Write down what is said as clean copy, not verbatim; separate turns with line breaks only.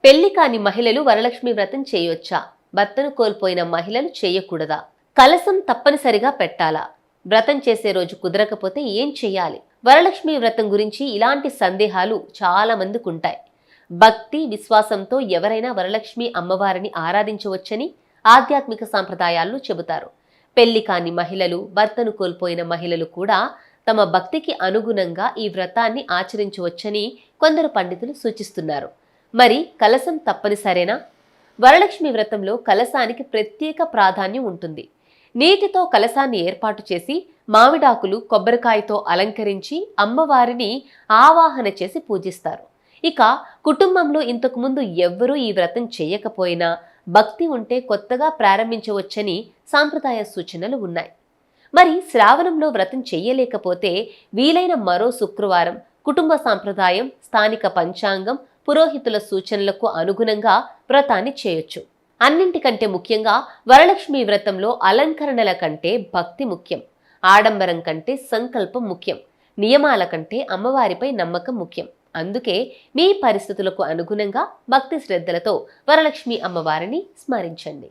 పెళ్లి కాని మహిళలు వరలక్ష్మి వ్రతం చేయొచ్చా? భర్తను కోల్పోయిన మహిళలు చేయకూడదా? కలశం తప్పనిసరిగా పెట్టాలా? వ్రతం చేసే రోజు కుదరకపోతే ఏం చెయ్యాలి? వరలక్ష్మి వ్రతం గురించి ఇలాంటి సందేహాలు చాలా మందికి ఉంటాయి. భక్తి విశ్వాసంతో ఎవరైనా వరలక్ష్మి అమ్మవారిని ఆరాధించవచ్చని ఆధ్యాత్మిక సాంప్రదాయాల్లో చెబుతారు. పెళ్లి కాని మహిళలు, భర్తను కోల్పోయిన మహిళలు కూడా తమ భక్తికి అనుగుణంగా ఈ వ్రతాన్ని ఆచరించవచ్చని కొందరు పండితులు సూచిస్తున్నారు. మరి కలశం తప్పనిసరేనా? వరలక్ష్మి వ్రతంలో కలశానికి ప్రత్యేక ప్రాధాన్యం ఉంటుంది. నీటితో కలశాన్ని ఏర్పాటు చేసి మామిడాకులు, కొబ్బరికాయతో అలంకరించి అమ్మవారిని ఆవాహన చేసి పూజిస్తారు. ఇక కుటుంబంలో ఇంతకుముందు ఎవ్వరూ ఈ వ్రతం చేయకపోయినా భక్తి ఉంటే కొత్తగా ప్రారంభించవచ్చని సాంప్రదాయ సూచనలు ఉన్నాయి. మరి శ్రావణంలో వ్రతం చెయ్యలేకపోతే వీలైన మరో శుక్రవారం కుటుంబ సాంప్రదాయం, స్థానిక పంచాంగం, పురోహితుల సూచనలకు అనుగుణంగా వ్రతాన్ని చేయొచ్చు. అన్నింటికంటే ముఖ్యంగా వరలక్ష్మి వ్రతంలో అలంకరణల కంటే భక్తి ముఖ్యం. ఆడంబరం కంటే సంకల్పం ముఖ్యం. నియమాల కంటే అమ్మవారిపై నమ్మకం ముఖ్యం. అందుకే మీ పరిస్థితులకు అనుగుణంగా భక్తి శ్రద్ధలతో వరలక్ష్మి అమ్మవారిని స్మరించండి.